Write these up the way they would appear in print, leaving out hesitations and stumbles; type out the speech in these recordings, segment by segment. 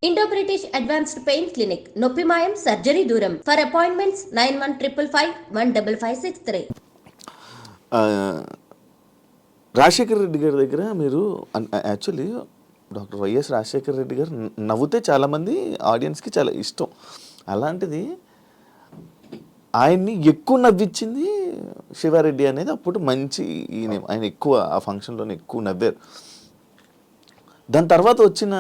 Indo British advanced pain clinic నొప్పి మాయం surgery దూరం ఫర్ అపాయింట్మెంట్స్ 9155515563. రాజశేఖర రెడ్డి గారి దగ్గర మీరు actually doctor YS Rajasekhara Reddy గారు నవ్వుతే చాలామంది ఆడియన్స్కి చాలా ఇష్టం. అలాంటిది ఆయన్ని ఎక్కువ నవ్వించింది శివారెడ్డి అనేది అప్పుడు మంచి ఆయన ఎక్కువ ఆ ఫంక్షన్లోనే ఎక్కువ నవ్వారు. దాని తర్వాత వచ్చిన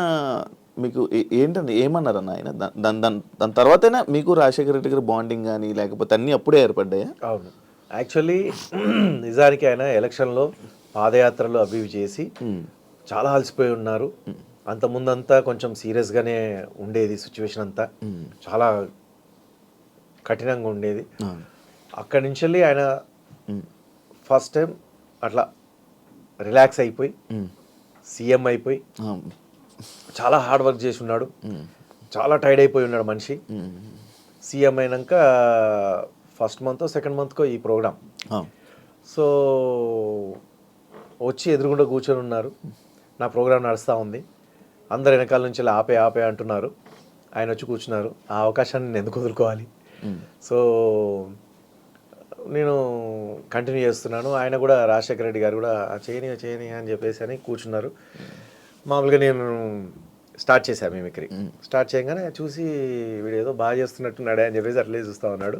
మీకు ఏంటంటే ఏమన్నారన్న ఆయన దాని తర్వాతైనా మీకు రాజశేఖర రెడ్డి గారి బాండింగ్ కానీ లేకపోతే అన్నీ అప్పుడే ఏర్పడ్డాయా? అవును, యాక్చువల్లీ నిజానికి ఆయన ఎలక్షన్లో పాదయాత్రలు అవి చేసి చాలా అలసిపోయి ఉన్నారు. అంతకుముందంతా కొంచెం సీరియస్గానే ఉండేది, సిచ్యువేషన్ అంతా చాలా కఠినంగా ఉండేది. అక్కడి నుంచి వెళ్ళి ఆయన ఫస్ట్ టైం అట్లా రిలాక్స్ అయిపోయి సీఎం అయిపోయి చాలా హార్డ్ వర్క్ చేసి ఉన్నాడు. చాలా టైర్డ్ అయిపోయి ఉన్నాడు మనిషి. సీఎం అయినాక ఫస్ట్ మంత్ సెకండ్ మంత్కో ఈ ప్రోగ్రామ్. సో వచ్చి ఎదురుగుండా కూర్చొని ఉన్నారు. నా ప్రోగ్రామ్ నడుస్తూ ఉంది, అందరు వెనకాల నుంచి ఆపే ఆపే అంటున్నారు. ఆయన వచ్చి కూర్చున్నారు. ఆ అవకాశాన్ని నేను ఎందుకు వదులుకోవాలి? సో నేను కంటిన్యూ చేస్తున్నాను. ఆయన కూడా రాజశేఖర రెడ్డి గారు కూడా చేయని అని చెప్పేసి అని కూర్చున్నారు. మామూలుగా నేను స్టార్ట్ చేశాను మిమిక్రీ. స్టార్ట్ చేయగానే చూసి వీడు ఏదో బాగా చేస్తున్నట్టున్నాడే అని చెప్పేసి అట్లే చూస్తూ ఉన్నాడు.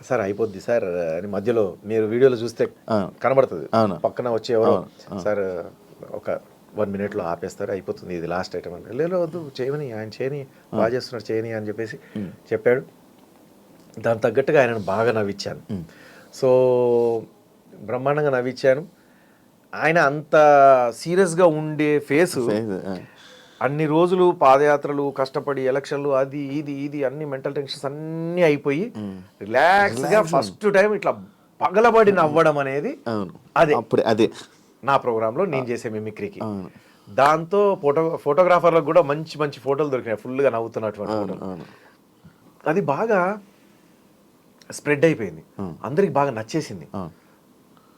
సార్ అయిపోద్ది సార్ అని మధ్యలో మీరు వీడియోలో చూస్తే కనబడుతుంది, పక్కన వచ్చి ఎవరో సార్ ఒక 1 minute ఆపేస్తారు, అయిపోతుంది, ఇది లాస్ట్ ఐటమ్ అంటే లేదు వద్దు చేయని, ఆయన చేయని, బాగా చేస్తున్నాడు చేయని అని చెప్పేసి చెప్పాడు. దాని తగ్గట్టుగా ఆయనను బాగా నవ్వించాను. సో బ్రహ్మాండంగా నవ్వించాను. ఆయన అంత సీరియస్గా ఉండే ఫేసు అన్ని రోజులు పాదయాత్రలు కష్టపడి ఎలక్షన్లు అది ఇది అన్ని మెంటల్ టెన్షన్స్ అన్నీ అయిపోయి రిలాక్స్గా ఫస్ట్ టైం ఇట్లా పగలబడి నవ్వడం అనేది అదే నా ప్రోగ్రాంలో నేను చేసే మిమిక్రీకి. దాంతో ఫోటోగ్రాఫర్లకు కూడా మంచి మంచి ఫోటోలు దొరికినాయి, ఫుల్గా నవ్వుతున్నటువంటి ఫోటోలు. అది బాగా స్ప్రెడ్ అయిపోయింది, అందరికి బాగా నచ్చేసింది.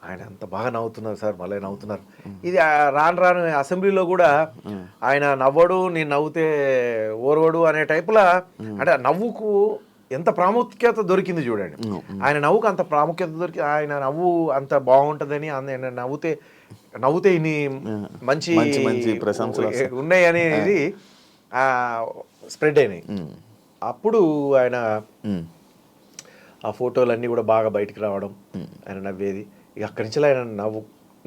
ఆయన అంత బాగా నవ్వుతున్నారు సార్, మళ్ళీ నవ్వుతున్నారు. ఇది రాను అసెంబ్లీలో కూడా ఆయన నవ్వడు, నేను నవ్వుతే ఓర్వడు అనే టైపులా, అంటే నవ్వుకు ఎంత ప్రాముఖ్యత దొరికింది చూడండి. ఆయన నవ్వుకు అంత ప్రాముఖ్యత దొరికి, ఆయన నవ్వు అంత బాగుంటుందని, ఆయన నవ్వుతే ఇన్ని మంచి ప్రశంసలు ఉన్నాయి అనేది స్ప్రెడ్ అయినాయి. అప్పుడు ఆయన ఆ ఫోటోలన్నీ కూడా బాగా బయటికి రావడం, ఆయన నవ్వేది. ఇక అక్కడి నుంచి ఆయన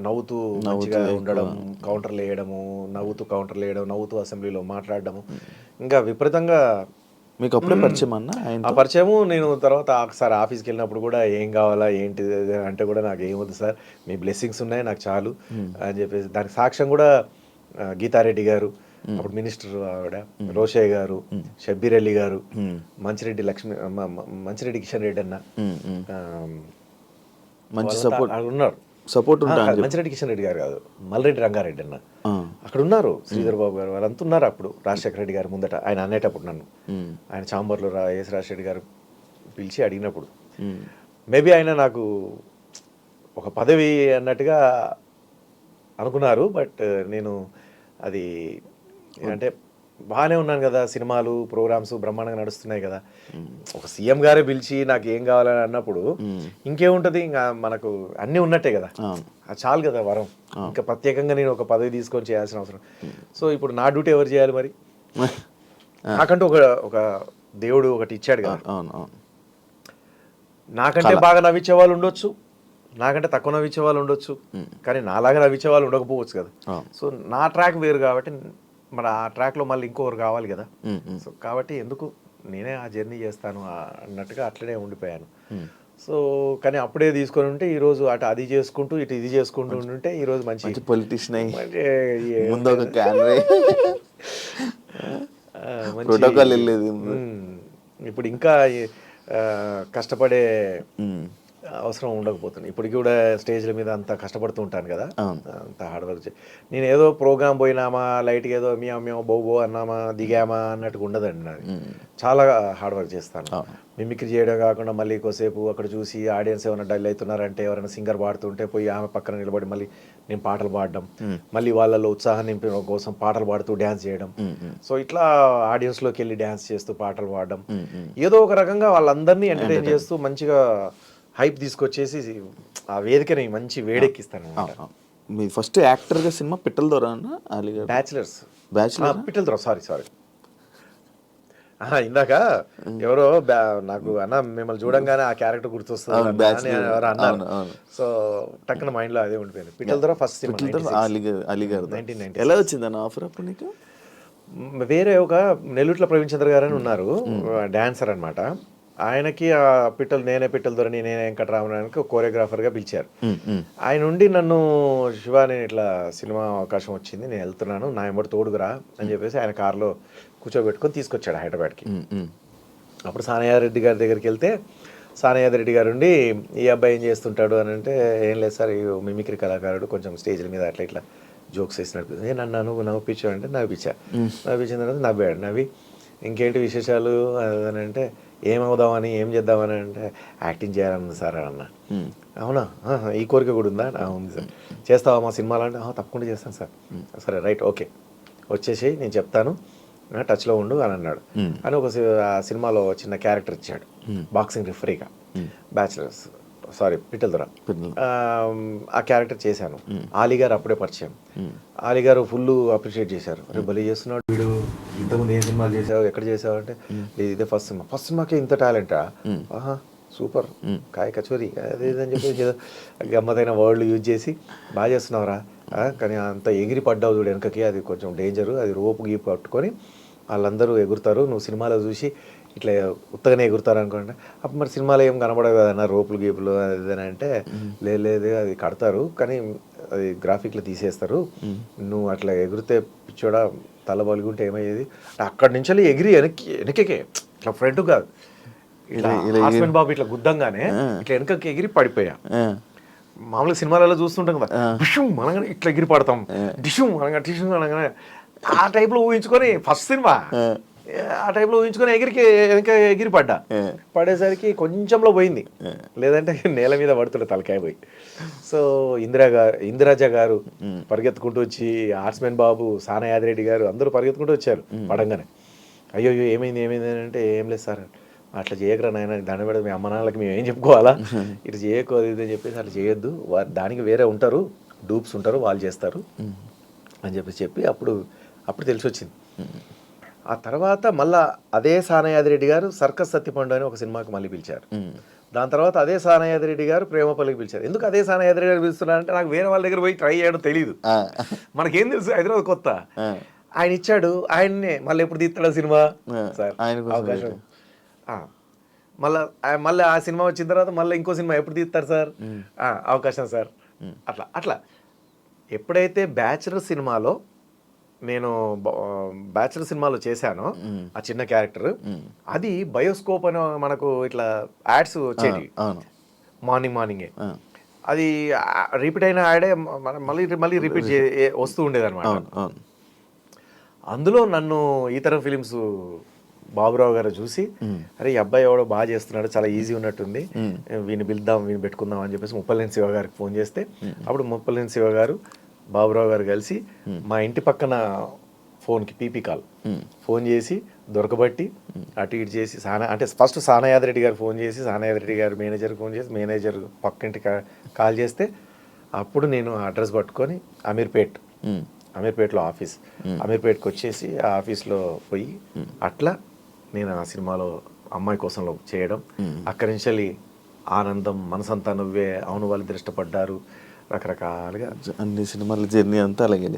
నవ్వుతూ మంచిగా ఉండడం, కౌంటర్లు వేయడము, నవ్వుతూ కౌంటర్లు వేయడం, నవ్వుతూ అసెంబ్లీలో మాట్లాడడము, ఇంకా విపరీతంగా. మీకు అప్పుడే పరిచయం అన్న? ఆ పరిచయము నేను తర్వాత ఒకసారి ఆఫీస్కి వెళ్ళినప్పుడు కూడా ఏం కావాలా ఏంటి అంటే కూడా నాకు ఏమొద్దు సార్, మీ బ్లెస్సింగ్స్ ఉన్నాయి నాకు చాలు అని చెప్పేసి, దానికి సాక్ష్యం కూడా గీతారెడ్డి గారు, అప్పుడు మినిస్టర్ ఆవిడ, రోషయ్య గారు, షబ్బీర్ అలీ గారు, మంచిరెడ్డి కిషన్ రెడ్డి అన్న మంచి సపోర్ట్ ఉన్నారు. మంచిరెడ్డి కిషన్ రెడ్డి గారు కాదు, మల్రెడ్డి రంగారెడ్డి అన్న అక్కడ ఉన్నారు, శ్రీధర్ బాబు గారు వాళ్ళంతా ఉన్నారు. అప్పుడు రాజశేఖర రెడ్డి గారు ముందట ఆయన అనేటప్పుడు నన్ను ఆయన ఛాంబర్లో ఎస్ రాజశేఖర రెడ్డి గారు పిలిచి అడిగినప్పుడు మేబీ ఆయన నాకు ఒక పదవి అన్నట్టుగా అనుకున్నారు. బట్ నేను అది అంటే బాగానే ఉన్నాను కదా, సినిమాలు ప్రోగ్రామ్స్ బ్రహ్మాండంగా నడుస్తున్నాయి కదా, ఒక సీఎం గారే పిలిచి నాకు ఏం కావాలని అన్నప్పుడు ఇంకేముంటది, ఇంకా మనకు అన్నీ ఉన్నట్టే కదా, అది చాలు కదా వరం. ఇంకా ప్రత్యేకంగా నేను ఒక పదవి తీసుకొని చేయాల్సిన అవసరం. సో ఇప్పుడు నా డ్యూటీ ఎవరు చేయాలి మరి? నాకంటూ ఒక దేవుడు ఒకటి ఇచ్చాడు కదా. నాకంటే బాగా నవ్వించే వాళ్ళు ఉండొచ్చు, నాకంటే తక్కువ నవ్వించే వాళ్ళు ఉండొచ్చు, కానీ నాలాగా నవ్వించే వాళ్ళు ఉండకపోవచ్చు కదా. సో నా ట్రాక్ వేరు కాబట్టి మరి ఆ ట్రాక్లో మళ్ళీ ఇంకొకరు కావాలి కదా. సో కాబట్టి ఎందుకు నేనే ఆ జర్నీ చేస్తాను అన్నట్టుగా అట్లనే ఉండిపోయాను. సో కానీ అప్పుడే తీసుకొని ఉంటే ఈరోజు అటు అది చేసుకుంటూ ఇటు ఇది చేసుకుంటూ ఉంటే ఈరోజు మంచి పొలిటీషియన్ ఇప్పుడు ఇంకా కష్టపడే అవసరం ఉండకపోతుంది. ఇప్పటికి కూడా స్టేజ్ల మీద అంత కష్టపడుతూ ఉంటాను కదా, అవును. అంత హార్డ్ వర్క్ నేను ఏదో ప్రోగ్రామ్ పోయినామా లైట్గా ఏదో మేము బో అన్నామా దిగామా అన్నట్టుగా ఉండదండి నాది. చాలా హార్డ్ వర్క్ చేస్తాను. మిమిక్రీ చేయడం కాకుండా మళ్ళీ కొద్దిసేపు అక్కడ చూసి ఆడియన్స్ ఏమైనా డల్ అవుతున్నారంటే ఎవరైనా సింగర్ పాడుతుంటే పోయి ఆమె పక్కన నిలబడి మళ్ళీ నేను పాటలు పాడడం, మళ్ళీ వాళ్ళలో ఉత్సాహం నింపడం కోసం పాటలు పాడుతూ డ్యాన్స్ చేయడం. సో ఇట్లా ఆడియన్స్లోకి వెళ్ళి డ్యాన్స్ చేస్తూ పాటలు పాడడం, ఏదో ఒక రకంగా వాళ్ళందరినీ ఎంటర్టైన్ చేస్తూ మంచిగా హైప్ తీసుకొచ్చేసి ఆ వేదికని మంచి వేడెక్కిస్తాను. మీ ఫస్ట్ యాక్టర్గా సినిమా పిట్టల దొర అన్న అలీగారు? బ్యాచిలర్స్ బ్యాచులర్ పిట్టల దొర, సారీ ఇందాక ఎవరో నాకు అన్న మిమ్మల్ని చూడంగానే ఆ క్యారెక్టర్ గుర్తొస్తుంది అని ఎవరో అన్నారు. సో టక్కున మైండ్లో అదే ఉండిపోయింది. పిట్టల దొర ఫస్ట్ సినిమా అలీగారు 1990. ఎలా వచ్చిందన్న ఆఫర్ అప్పుడు నీకు? వేరే ఒక నెల్లూట్ల ప్రవీణ్ చంద్ర గారు అని ఉన్నారు, డాన్సర్ అనమాట. ఆయనకి ఆ పిట్టలు నేనే పిట్టల దొరని నేనే వెంకటరామనానికి ఒక కోరియోగ్రాఫర్గా పిలిచారు. ఆయన నుండి నన్ను శివ నేను ఇట్లా సినిమా అవకాశం వచ్చింది, నేను వెళ్తున్నాను, నా ఎంబడి తోడుగురా అని చెప్పేసి ఆయన కారులో కూర్చోబెట్టుకొని తీసుకొచ్చాడు హైదరాబాద్కి. అప్పుడు సానయారెడ్డి గారి దగ్గరికి వెళ్తే సానయారెడ్డి గారు ఉండి ఈ అబ్బాయి ఏం చేస్తుంటాడు అని అంటే, ఏం లేదు సార్, మిమిక్రీ కళాకారుడు, కొంచెం స్టేజ్ల మీద అట్లా ఇట్లా జోక్స్ వేసినట్టు. నన్ను నవ్విపించాడు అంటే నవ్వించిన తర్వాత నవ్వి ఇంకేంటి విశేషాలు అని అంటే, ఏమవుదామని ఏం చేద్దామని అంటే, యాక్టింగ్ చేయాలన్న సార్ అన్న. అవునా, ఈ కోరిక కూడా ఉందా? ఉంది సార్. చేస్తావా మా సినిమాలో అంటే, తప్పకుండా చేస్తాను సార్. సరే రైట్ ఓకే వచ్చేసి నేను చెప్తాను, టచ్లో ఉండు అని అన్నాడు. అని ఒక సినిమాలో చిన్న క్యారెక్టర్ ఇచ్చాడు, బాక్సింగ్ రిఫరీగా, బ్యాచిలర్స్ పిట్టల దొర. ఆ క్యారెక్టర్ చేశాను. ఆలీ గారు అప్పుడే పరిచయం. ఆలీ గారు ఫుల్ అప్రిషియేట్ చేశారు, అరే భలే చేస్తున్నాడు వీడు, ఇంతకుముందు ఏ సినిమాలు చేసావు, ఎక్కడ చేసావు అంటే, ఇదే ఫస్ట్ సినిమాకే ఇంత టాలెంటా, సూపర్, కాయ కచోరీ అదే అని చెప్పి గమ్మతైన వర్డ్లు యూజ్ చేసి బాగా చేస్తున్నావురా, కానీ అంత ఎగిరి పడ్డావు చూడు వెనకకి, అది కొంచెం డేంజరు, అది రోపు గీపు పట్టుకొని వాళ్ళందరూ ఎగురుతారు, నువ్వు సినిమాలో చూసి ఇట్లా ఉత్తగానే ఎగురుతారు అనుకోండి. అప్పుడు మరి సినిమాలో ఏం కనబడవు కదన్న రోపులు గీపులు అది అంటే, లేదు అది కడతారు కానీ అది గ్రాఫిక్లో తీసేస్తారు, నువ్వు అట్లా ఎగిరితే పిచ్చోడా తల బలిగుంటే ఏమయ్యేది, అక్కడి నుంచి ఎగిరి వెనకే ఇట్లా ఫ్రంట్ కాదు, ఇట్లా హస్బెండ్ బాబు ఇట్లా గుద్దంగానే ఇట్లా వెనకకి ఎగిరి పడిపోయా. మామూలుగా సినిమాలలో చూస్తుంటాం కదా, డిషుమ్ అనగానే ఇట్లా ఎగిరి పడతాం, డిషుమ్ అనగా టిషుమ్ అనగానే ఆ టైప్లో ఊహించుకొని ఫస్ట్ సినిమా ఆ టైప్లో ఊహించుకొని వెనక ఎగిరి పడేసరికి కొంచెంలో పోయింది, లేదంటే నేల మీద పడుతుండే తలకాయ పోయి. సో ఇందిరాజ గారు పరిగెత్తుకుంటూ వచ్చి, ఆర్ట్స్మెన్ బాబు, సానా యాదిరెడ్డి గారు అందరూ పరిగెత్తుకుంటూ వచ్చారు పడంగానే. అయ్యో ఏమైంది అని అంటే, ఏం లేదు సార్ అట్లా చేయకరా నాయన, దండ పెడదు, మీ అమ్మ నాన్నలకి మేము ఏం చెప్పుకోవాలా, ఇటు చేయకు అది ఇది అని చెప్పేసి అట్లా చేయొద్దు, దానికి వేరే ఉంటారు, డూప్స్ ఉంటారు, వాళ్ళు చేస్తారు అని చెప్పి అప్పుడు తెలిసి వచ్చింది. ఆ తర్వాత మళ్ళా అదే సానయాదిరెడ్డి గారు సర్కస్ సత్యపండు అని ఒక సినిమాకి మళ్ళీ పిలిచారు. దాని తర్వాత అదే సానయాదిరెడ్డి గారు ప్రేమపల్లికి పిలిచారు. ఎందుకు అదే సానయాదిరెడ్డి గారు పిలుస్తున్నారంటే, నాకు వేరే వాళ్ళ దగ్గర పోయి ట్రై చేయడం తెలియదు, మనకేం తెలుసు హైదరాబాద్ కొత్త. ఆయన ఇచ్చాడు, ఆయన్నే మళ్ళీ ఎప్పుడు తీస్తాడు సినిమా సార్ అవకాశం. మళ్ళీ ఆ సినిమా వచ్చిన తర్వాత మళ్ళీ ఇంకో సినిమా ఎప్పుడు తీస్తారు సార్, అవకాశం సార్. అట్లా ఎప్పుడైతే బ్యాచులర్ సినిమాలో చేశానో ఆ చిన్న క్యారెక్టర్, అది బయోస్కోప్ అని మనకు ఇట్లా యాడ్స్ వచ్చేటి మార్నింగే, అది రిపీట్ అయిన యాడే మళ్ళీ రిపీట్ వస్తూ ఉండేది అనమాట. అందులో నన్ను ఈ తరం ఫిలిమ్స్ బాబురావు గారు చూసి, అరే ఈ అబ్బాయి ఎవడో బాగా చేస్తున్నాడు, చాలా ఈజీ ఉన్నట్టుంది, వీని పెట్టుకుందాం అని చెప్పేసి ముప్పలేని శివ గారికి ఫోన్ చేస్తే, అప్పుడు ముప్పలేని శివ గారు బాబురావు గారు కలిసి మా ఇంటి పక్కన ఫోన్కి పీపీ కాల్ ఫోన్ చేసి దొరకబట్టి అటు ఇటు చేసి ఫస్ట్ సానయాదిరెడ్డి గారు ఫోన్ చేసి, సానయాదిరెడ్డి గారు మేనేజర్కి ఫోన్ చేసి, మేనేజర్ పక్కింటి కాల్ చేస్తే, అప్పుడు నేను అడ్రస్ పట్టుకొని అమీర్పేటలో ఆఫీస్, అమీర్పేటకి వచ్చేసి ఆ ఆఫీస్లో పోయి అట్లా నేను ఆ సినిమాలో అమ్మాయి కోసంలో చేయడం, అక్కడి నుంచి ఆనందం, మనసంతా నువ్వే, అవును వాళ్ళు ఇష్టపడ్డారు, రకరకాలుగా అన్ని సినిమాల జర్నీ అంతా అలాగే.